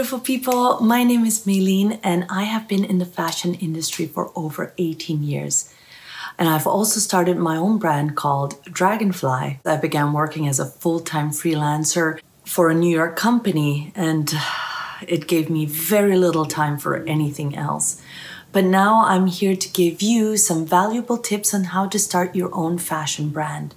beautiful people. My name is Maylene and I have been in the fashion industry for over 18 years. And I've also started my own brand called Dragonfly. I began working as a full-time freelancer for a New York company, and it gave me very little time for anything else. But now I'm here to give you some valuable tips on how to start your own fashion brand.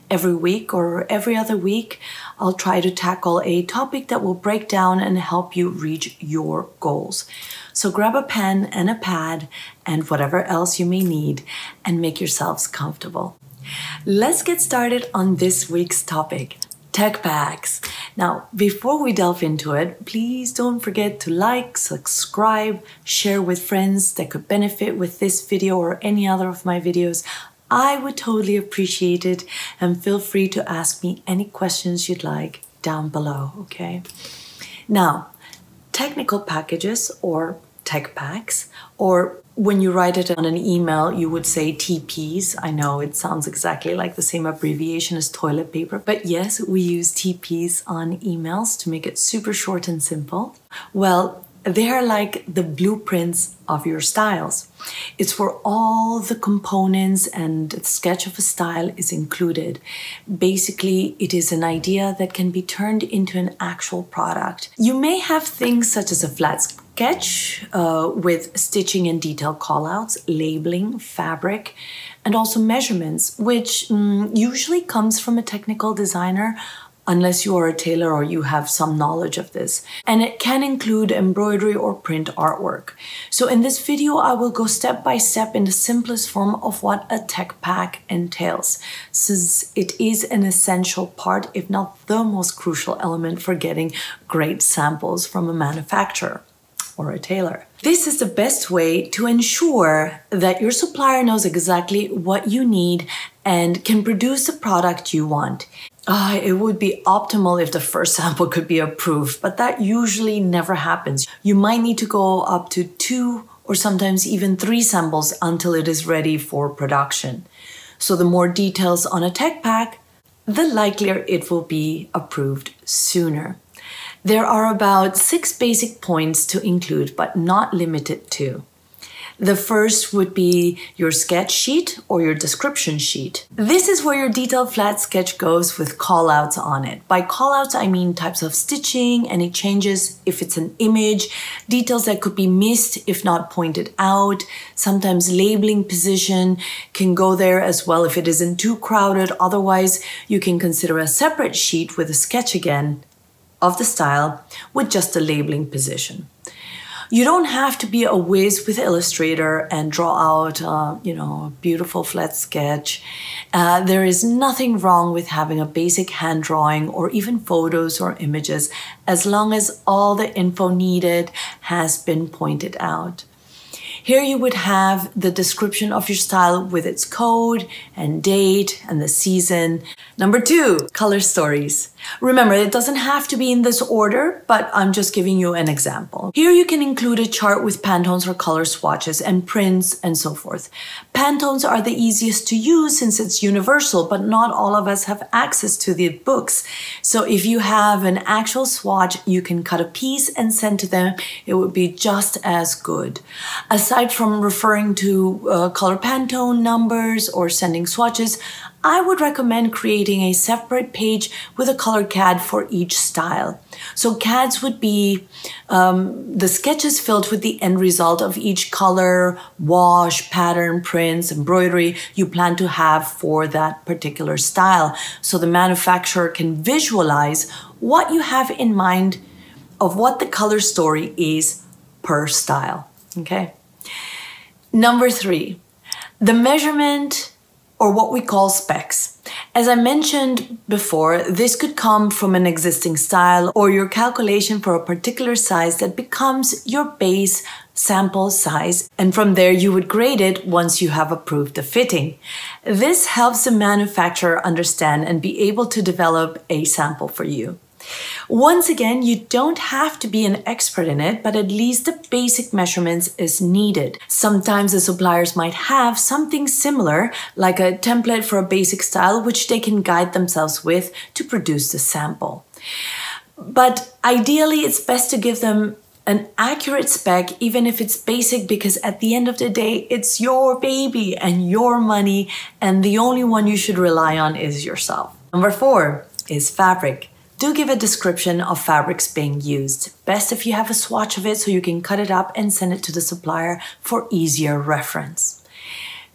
Every week or every other week, I'll try to tackle a topic that will break down and help you reach your goals. So grab a pen and a pad and whatever else you may need and make yourselves comfortable. Let's get started on this week's topic. Tech packs. Now, before we delve into it, please don't forget to like, subscribe, share with friends that could benefit with this video or any other of my videos. I would totally appreciate it, and feel free to ask me any questions you'd like down below, okay? Now, technical packages or tech packs, or when you write it on an email, you would say TPs. I know it sounds exactly like the same abbreviation as toilet paper, but yes, we use TPs on emails to make it super short and simple. Well, they're like the blueprints of your styles. It's where all the components and the sketch of a style is included. Basically, it is an idea that can be turned into an actual product. You may have things such as a flat sketch with stitching and detail callouts, labeling, fabric, and also measurements, which usually comes from a technical designer, unless you are a tailor or you have some knowledge of this. And it can include embroidery or print artwork. So in this video, I will go step by step in the simplest form of what a tech pack entails, since it is an essential part, if not the most crucial element for getting great samples from a manufacturer or a tailor. This is the best way to ensure that your supplier knows exactly what you need and can produce the product you want. It would be optimal if the first sample could be approved, but that usually never happens. You might need to go up to 2 or sometimes even 3 samples until it is ready for production. So the more details on a tech pack, the likelier it will be approved sooner. There are about 6 basic points to include, but not limited to. The first would be your sketch sheet or your description sheet. This is where your detailed flat sketch goes with callouts on it. By callouts, I mean types of stitching, any changes if it's an image, details that could be missed if not pointed out. Sometimes labeling position can go there as well if it isn't too crowded. Otherwise, you can consider a separate sheet with a sketch again of the style with just the labeling position. You don't have to be a whiz with Illustrator and draw out, a beautiful flat sketch. There is nothing wrong with having a basic hand drawing or even photos or images, as long as all the info needed has been pointed out. Here you would have the description of your style with its code and date and the season. Number 2, color stories. Remember, it doesn't have to be in this order, but I'm just giving you an example. Here you can include a chart with Pantones or color swatches and prints and so forth. Pantones are the easiest to use since it's universal, but not all of us have access to the books. So if you have an actual swatch, you can cut a piece and send to them. It would be just as good. Aside from referring to color Pantone numbers or sending swatches, I would recommend creating a separate page with a color CAD for each style. So CADs would be the sketches filled with the end result of each color, wash, pattern, prints, embroidery you plan to have for that particular style. So the manufacturer can visualize what you have in mind of what the color story is per style, okay? Number 3, the measurement, or what we call specs. As I mentioned before, this could come from an existing style or your calculation for a particular size that becomes your base sample size, and from there you would grade it once you have approved the fitting. This helps the manufacturer understand and be able to develop a sample for you. Once again, you don't have to be an expert in it, but at least the basic measurements is needed. Sometimes the suppliers might have something similar, like a template for a basic style, which they can guide themselves with to produce the sample. But ideally, it's best to give them An accurate spec, even if it's basic, because at the end of the day, it's your baby and your money, and the only one you should rely on is yourself. Number 4 is fabric. Do give a description of fabrics being used. Best if you have a swatch of it so you can cut it up and send it to the supplier for easier reference.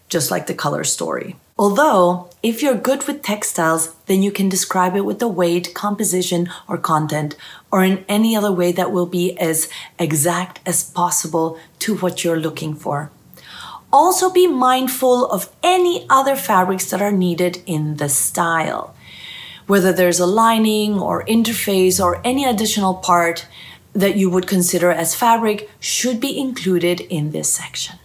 Just like the color story. Although, if you're good with textiles, then you can describe it with the weight, composition, or content, or in any other way that will be as exact as possible to what you're looking for. Also be mindful of any other fabrics that are needed in the style. Whether there's a lining or interface or any additional part that you would consider as fabric should be included in this section.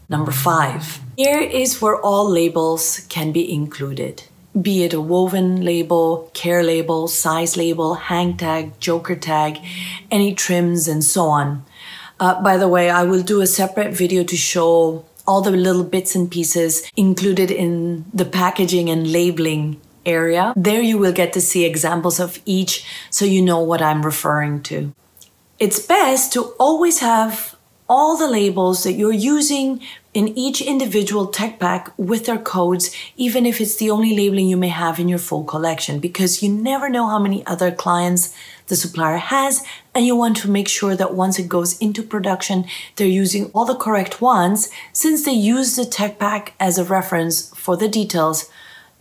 Number 5. Here is where all labels can be included. Be it a woven label, care label, size label, hang tag, joker tag, any trims and so on. By the way, I will do a separate video to show all the little bits and pieces included in the packaging and labeling area. There you will get to see examples of each so you know what I'm referring to. It's best to always have all the labels that you're using in each individual tech pack with their codes, even if it's the only labeling you may have in your full collection, because you never know how many other clients the supplier has, and you want to make sure that once it goes into production, they're using all the correct ones, since they use the tech pack as a reference for the details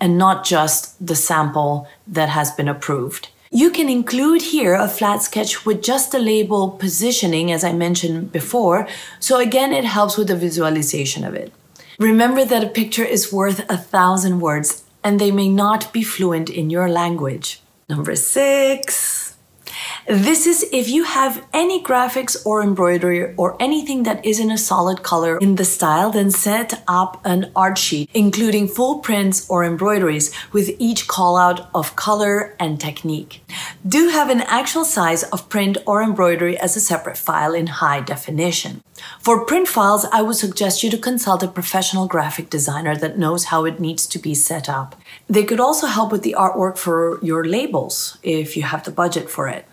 and not just the sample that has been approved. You can include here a flat sketch with just the label positioning, as I mentioned before, so again it helps with the visualization of it. Remember that a picture is worth 1,000 words, and they may not be fluent in your language. Number 6. This is if you have any graphics or embroidery or anything that is in a solid color in the style, then set up an art sheet, including full prints or embroideries with each call out of color and technique. Do have an actual size of print or embroidery as a separate file in high definition. For print files, I would suggest you to consult a professional graphic designer that knows how it needs to be set up. They could also help with the artwork for your labels if you have the budget for it.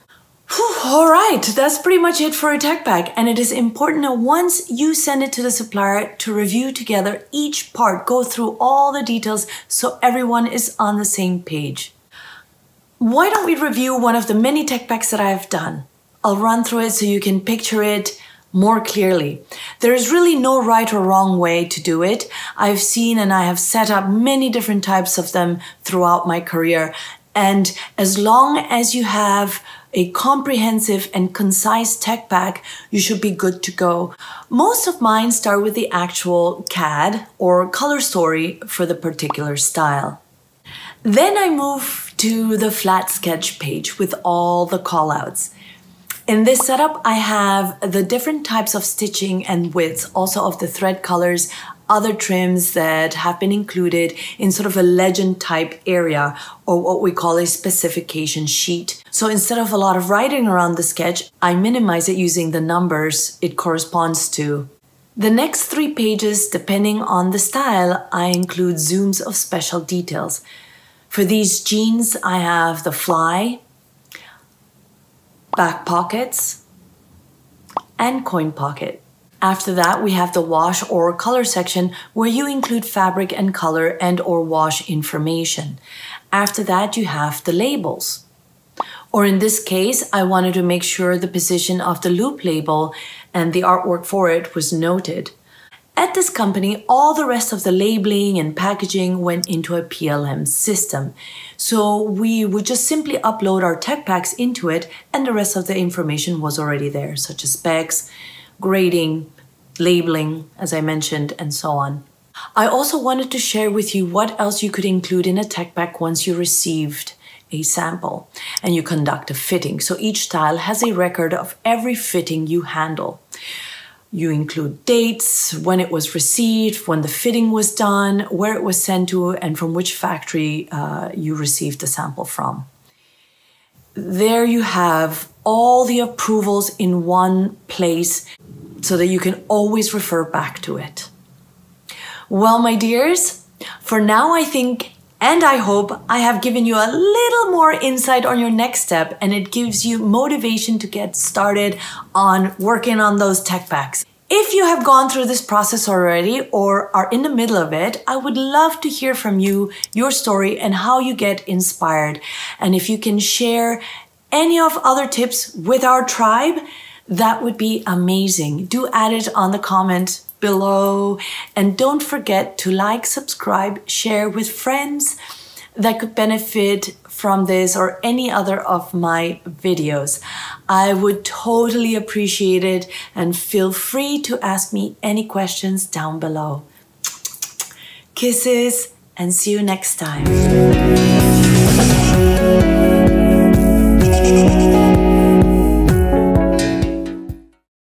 All right, that's pretty much it for a tech pack, and it is important that once you send it to the supplier to review together each part, go through all the details so everyone is on the same page. Why don't we review one of the many tech packs that I've done? I'll run through it so you can picture it more clearly. There is really no right or wrong way to do it. I've seen and I have set up many different types of them throughout my career, and as long as you have a comprehensive and concise tech pack, you should be good to go. Most of mine start with the actual CAD or color story for the particular style. Then I move to the flat sketch page with all the callouts. In this setup, I have the different types of stitching and widths, also of the thread colors, other trims that have been included in sort of a legend type area, or what we call a specification sheet. So instead of a lot of writing around the sketch, I minimize it using the numbers it corresponds to. The next 3 pages, depending on the style, I include zooms of special details. For these jeans, I have the fly, back pockets, and coin pocket. After that, we have the wash or color section where you include fabric and color and or wash information. After that, you have the labels. Or in this case, I wanted to make sure the position of the loop label and the artwork for it was noted. At this company, all the rest of the labeling and packaging went into a PLM system. So we would just simply upload our tech packs into it, and the rest of the information was already there, such as specs, grading, labeling, as I mentioned, and so on. I also wanted to share with you what else you could include in a tech pack once you received a sample and you conduct a fitting. So each style has a record of every fitting you handle. You include dates, when it was received, when the fitting was done, where it was sent to, and from which factory you received the sample from. There you have all the approvals in one place so that you can always refer back to it. Well, my dears, for now I think And I hope I have given you a little more insight on your next step, and it gives you motivation to get started on working on those tech packs. If you have gone through this process already or are in the middle of it, I would love to hear from you, your story, and how you get inspired. And if you can share any of other tips with our tribe, that would be amazing. Do add it on the comment below. And don't forget to like, subscribe, share with friends that could benefit from this or any other of my videos. I would totally appreciate it, and feel free to ask me any questions down below. Kisses, and see you next time.